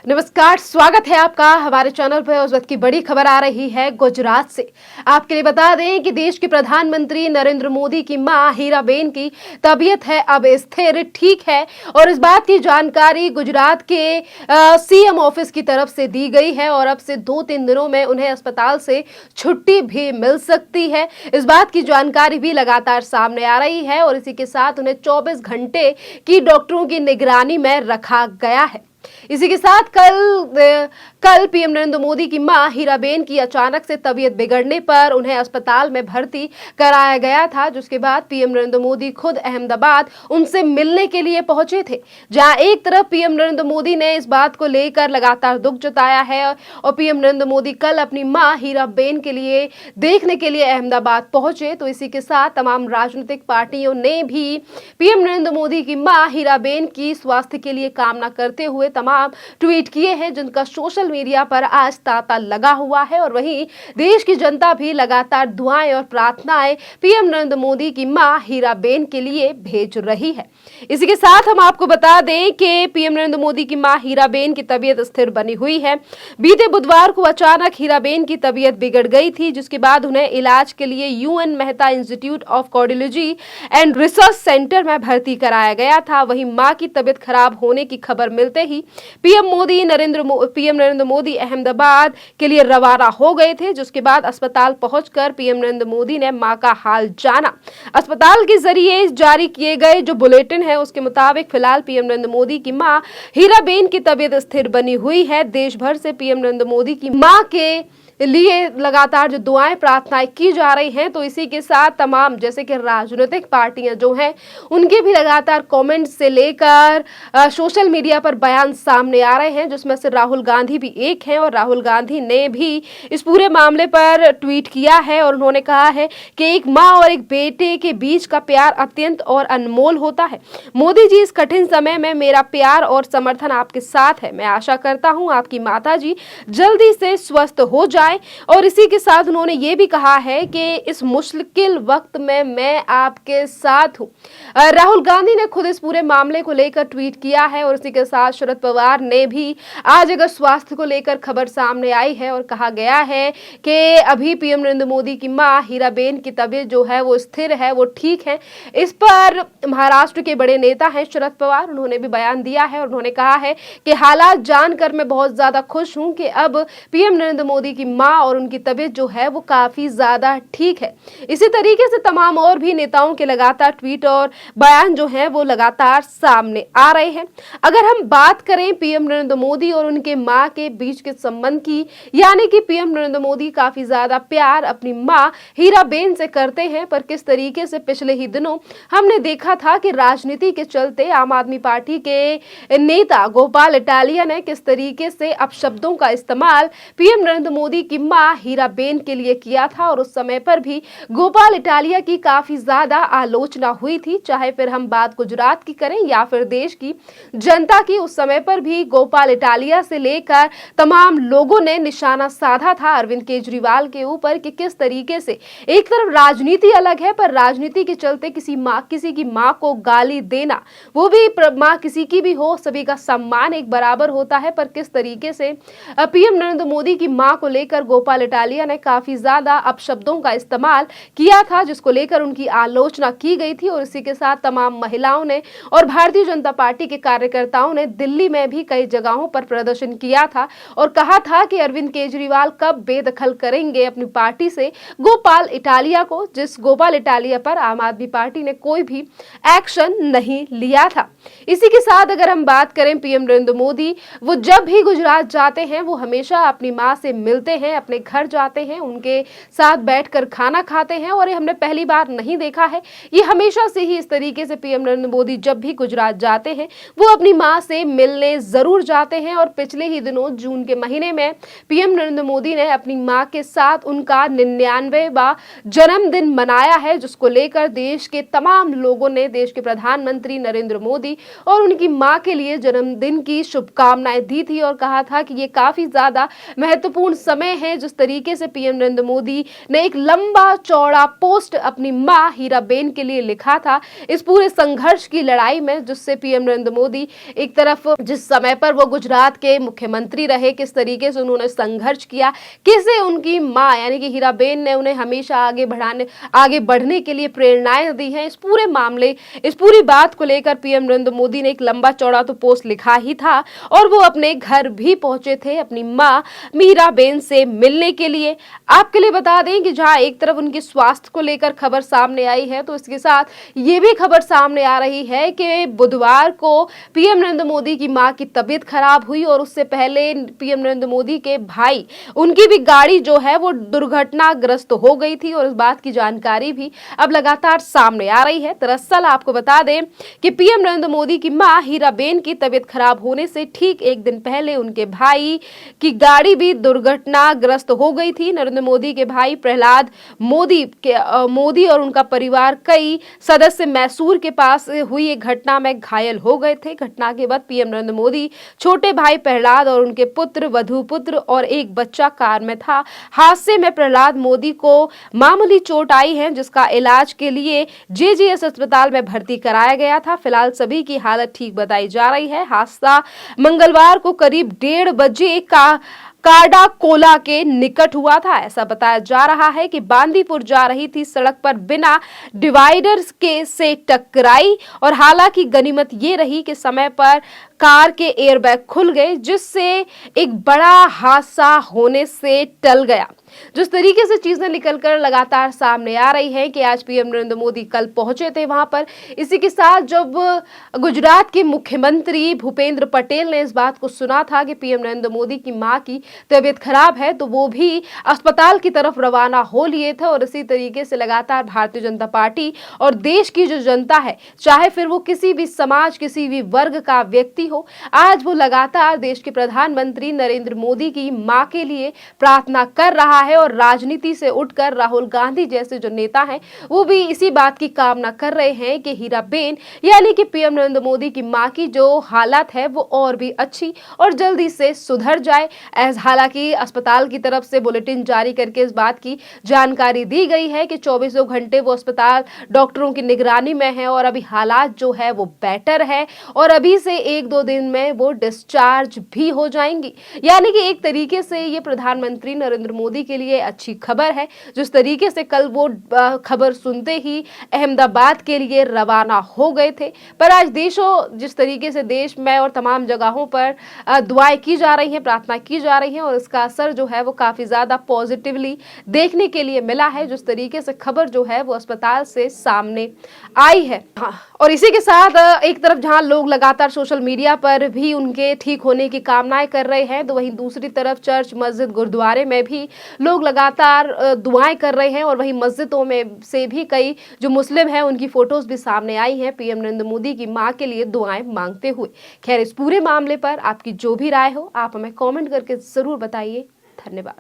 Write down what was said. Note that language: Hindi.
नमस्कार, स्वागत है आपका हमारे चैनल पर। उस वक्त की बड़ी खबर आ रही है गुजरात से। आपके लिए बता दें कि देश के प्रधानमंत्री नरेंद्र मोदी की मां हीराबेन की तबीयत है अब स्थिर, ठीक है। और इस बात की जानकारी गुजरात के सीएम ऑफिस की तरफ से दी गई है और अब से 2-3 दिनों में उन्हें अस्पताल से छुट्टी भी मिल सकती है। इस बात की जानकारी भी लगातार सामने आ रही है और इसी के साथ उन्हें 24 घंटे की डॉक्टरों की निगरानी में रखा गया है। इसी के साथ कल पीएम नरेंद्र मोदी की मां हीराबेन की अचानक से तबीयत बिगड़ने पर उन्हें अस्पताल में भर्ती कराया गया था, जिसके बाद पीएम नरेंद्र मोदी खुद अहमदाबाद उनसे मिलने के लिए पहुंचे थे। जहां एक तरफ पीएम नरेंद्र मोदी ने इस बात को लेकर लगातार दुख जताया है और पीएम नरेंद्र मोदी कल अपनी मां हीराबेन के लिए देखने के लिए अहमदाबाद पहुंचे, तो इसी के साथ तमाम राजनीतिक पार्टियों ने भी पीएम नरेंद्र मोदी की मां हीराबेन की स्वास्थ्य के लिए कामना करते हुए तमाम ट्वीट किए हैं, जिनका सोशल मीडिया पर आज तांता लगा हुआ है। और वहीं देश की जनता भी लगातार दुआएं और प्रार्थनाएं पीएम नरेंद्र मोदी की मां हीराबेन के लिए भेज रही है। इसी के साथ हम आपको बता दें कि पीएम नरेंद्र मोदी की मां हीराबेन की तबीयत स्थिर बनी हुई है। बीते बुधवार को अचानक हीराबेन की तबीयत बिगड़ गई थी, जिसके बाद उन्हें इलाज के लिए UN Mehta institute of cardiology and research centre में भर्ती कराया गया था। वहीं मां की तबीयत खराब होने की खबर मिलते ही पीएम नरेंद्र मोदी अहमदाबाद के लिए रवाना हो गए थे, जिसके बाद अस्पताल पहुंचकर पीएम नरेंद्र मोदी ने मां का हाल जाना। अस्पताल के जरिए जारी किए गए जो बुलेटिन है उसके मुताबिक फिलहाल पीएम नरेंद्र मोदी की मां हीराबेन की तबीयत स्थिर बनी हुई है। देश भर से पीएम नरेंद्र मोदी की मां के लिए लगातार जो दुआएं प्रार्थनाएं की जा रही हैं, तो इसी के साथ तमाम जैसे कि राजनीतिक पार्टियां जो हैं उनके भी लगातार कमेंट से लेकर सोशल मीडिया पर बयान सामने आ रहे हैं, जिसमें से राहुल गांधी भी एक हैं। और राहुल गांधी ने भी इस पूरे मामले पर ट्वीट किया है और उन्होंने कहा है कि एक माँ और एक बेटे के बीच का प्यार अत्यंत और अनमोल होता है। मोदी जी, इस कठिन समय में मेरा प्यार और समर्थन आपके साथ है। मैं आशा करता हूं आपकी माता जी जल्दी से स्वस्थ हो जाए। और इसी के साथ उन्होंने ये भी कहा है कि इस मुश्किल वक्त में मैं आपके साथ हूं। राहुल गांधी ने खुद इस पूरे मामले को लेकर ट्वीट किया है और इसी के साथ शरद पवार ने भी आज अगर स्वास्थ्य को लेकर खबर सामने आई है और कहा गया है कि अभी पीएम नरेंद्र मोदी की मां हीराबेन की तबीयत जो है वो स्थिर है, वो ठीक है। इस पर महाराष्ट्र के बड़े नेता हैं शरद पवार, उन्होंने भी बयान दिया है और उन्होंने कहा है कि हालात जानकर मैं बहुत ज्यादा खुश हूं कि अब पीएम नरेंद्र मोदी की मां और उनकी तबीयत जो है वो काफी ज्यादा ठीक है। इसी तरीके से तमाम और भी नेताओं के लगातार ट्वीट और बयान जो है वो लगातार सामने आ रहे हैं। अगर हम बात करें पीएम नरेंद्र मोदी और उनके मां के बीच के संबंध की, यानी कि पीएम नरेंद्र मोदी काफी ज्यादा प्यार अपनी मां हीराबेन से करते हैं, पर किस तरीके से पिछले ही दिनों हमने देखा था कि राजनीति के चलते आम आदमी पार्टी के नेता गोपाल इटालिया ने किस तरीके से अपशब्दों का इस्तेमाल पीएम नरेंद्र मोदी की मां हीराबेन के लिए किया था। और उस समय पर भी गोपाल इटालिया की काफी ज्यादा आलोचना हुई थी, चाहे फिर हम बात गुजरात की करें या फिर देश की जनता की। उस समय पर भी गोपाल इटालिया से लेकर तमाम लोगों ने निशाना साधा था अरविंद केजरीवाल के ऊपर कि किस तरीके से एक तरफ राजनीति अलग है, पर राजनीति के चलते किसी की मां को गाली देना, वो भी मां किसी की भी हो, सभी का सम्मान एक बराबर होता है। पर किस तरीके से पीएम नरेंद्र मोदी की मां को लेकर गोपाल इटालिया ने काफी ज्यादा अपशब्दों का इस्तेमाल किया था, जिसको लेकर उनकी आलोचना की गई थी। और इसी के साथ तमाम महिलाओं ने और भारतीय जनता पार्टी के कार्यकर्ताओं ने दिल्ली में भी कई जगहों पर प्रदर्शन किया था और कहा था कि अरविंद केजरीवाल कब बेदखल करेंगे अपनी पार्टी से गोपाल इटालिया को, जिस गोपाल इटालिया पर आम आदमी पार्टी ने कोई भी एक्शन नहीं लिया था। इसी के साथ अगर हम बात करें पीएम नरेंद्र मोदी, वो जब भी गुजरात जाते हैं वो हमेशा अपनी मां से मिलते हैं, अपने घर जाते हैं, उनके साथ बैठकर खाना खाते हैं। और ये हमने पहली बार नहीं देखा है, ये हमेशा से ही इस तरीके से पीएम नरेंद्र मोदी जब भी गुजरात जाते हैं वो अपनी मां से मिलने जरूर जाते हैं। और पिछले ही दिनों जून के महीने में पीएम नरेंद्र मोदी ने अपनी मां के साथ उनका 99वां जन्मदिन मनाया है, जिसको लेकर देश के तमाम लोगों ने देश के प्रधानमंत्री नरेंद्र मोदी और उनकी मां के लिए जन्मदिन की शुभकामनाएं दी थी और कहा था कि ये काफी ज्यादा महत्वपूर्ण समय समय है जिस तरीके से पीएम नरेंद्र मोदी ने एक लंबा चौड़ा पोस्ट अपनी मां हीराबेन के लिए लिखा था इस पूरे संघर्ष की लड़ाई में, जिससे पीएम नरेंद्र मोदी एक तरफ जिस समय पर वो गुजरात के मुख्यमंत्री रहे, किस तरीके से उन्होंने संघर्ष किया, कैसे उनकी मां यानी कि हीराबेन ने उन्हें हमेशा आगे बढ़ने के लिए प्रेरणाएं दी हैं। इस पूरे मामले, इस पूरी बात को लेकर पीएम नरेंद्र मोदी ने एक लंबा चौड़ा तो पोस्ट लिखा ही था और वो अपने घर भी पहुंचे थे अपनी मां हीराबेन से मिलने के लिए। आपके लिए बता दें कि जहां एक तरफ उनके स्वास्थ्य को लेकर खबर सामने आई है, तो इसके साथ ये भी खबर सामने आ रही है कि बुधवार को पीएम नरेंद्र मोदी की मां की तबीयत खराब हुई और उससे पहले पीएम नरेंद्र मोदी के भाई, उनकी भी गाड़ी जो है वो दुर्घटनाग्रस्त हो गई थी और इस बात की जानकारी भी अब लगातार सामने आ रही है। दरअसल आपको बता दें कि पीएम नरेंद्र मोदी की मां हीराबेन की तबीयत खराब होने से ठीक एक दिन पहले उनके भाई की गाड़ी भी दुर्घटनाग्रस्त हो गई थी। नरेंद्र मोदी के भाई प्रहलाद मोदी और उनका परिवार कई सदस्य मैसूर के पास हुई एक घटना में घायल हो गए थे। घटना के बाद पीएम नरेंद्र मोदी, छोटे भाई प्रहलाद और उनके पुत्र, वधू पुत्र और एक बच्चा कार में था। हादसे में प्रहलाद मोदी को मामूली चोट आई है, जिसका इलाज के लिए जेजीएस अस्पताल में भर्ती कराया गया था। फिलहाल सभी की हालत ठीक बताई जा रही है। हादसा मंगलवार को करीब 1:30 बजे काडाकोला के निकट हुआ था। ऐसा बताया जा रहा है कि बांदीपुर जा रही थी, सड़क पर बिना डिवाइडर्स के से टकराई और हालांकि गनीमत ये रही कि समय पर कार के एयरबैग खुल गए, जिससे एक बड़ा हादसा होने से टल गया। जिस तरीके से चीजें निकलकर लगातार सामने आ रही हैं कि आज पीएम नरेंद्र मोदी कल पहुंचे थे वहां पर। इसी के साथ जब गुजरात के मुख्यमंत्री भूपेंद्र पटेल ने इस बात को सुना था कि पीएम नरेंद्र मोदी की मां की तबीयत खराब है, तो वो भी अस्पताल की तरफ रवाना हो लिए थे और इसी तरीके से लगातार भारतीय जनता पार्टी और देश की जो जनता है, चाहे फिर वो किसी भी समाज, किसी भी वर्ग का व्यक्ति हो, आज वो लगातार देश के प्रधानमंत्री नरेंद्र मोदी की मां के लिए प्रार्थना कर रहा है और राजनीति से उठकर राहुल गांधी जैसे जो नेता हैं, वो भी इसी बात की कामना कर रहे हैं कि हीराबेन यानी कि पीएम नरेंद्र मोदी की मां की जो हालत है वो और भी अच्छी और जल्दी से सुधर जाए। हालांकि अस्पताल की तरफ से बुलेटिन जारी करके इस बात की जानकारी दी गई है कि 24 घंटे वो अस्पताल डॉक्टरों की निगरानी में है और अभी हालात जो है वो बेटर है और अभी से 1-2 दिन में वो डिस्चार्ज भी हो जाएंगी। यानी कि एक तरीके से ये प्रधानमंत्री नरेंद्र मोदी के लिए अच्छी खबर है। जिस तरीके से कल वो खबर सुनते ही अहमदाबाद के लिए रवाना हो गए थे, पर आज जिस तरीके से देश में और तमाम जगहों पर दुआएं की जा रही हैं, प्रार्थना की जा रही है और इसका असर जो है वो काफी ज्यादा पॉजिटिवली देखने के लिए मिला है। जिस तरीके से खबर जो है वो अस्पताल से सामने आई है। और इसी के साथ एक तरफ जहां लोग लगातार सोशल मीडिया पर भी उनके ठीक होने की कामनाएं कर रहे हैं, तो वहीं दूसरी तरफ चर्च, मस्जिद, गुरुद्वारे में भी लोग लगातार दुआएं कर रहे हैं और वहीं मस्जिदों में से भी कई जो मुस्लिम हैं उनकी फोटोज भी सामने आई हैं पीएम नरेंद्र मोदी की मां के लिए दुआएं मांगते हुए। खैर, इस पूरे मामले पर आपकी जो भी राय हो, आप हमें कमेंट करके जरूर बताइए। धन्यवाद।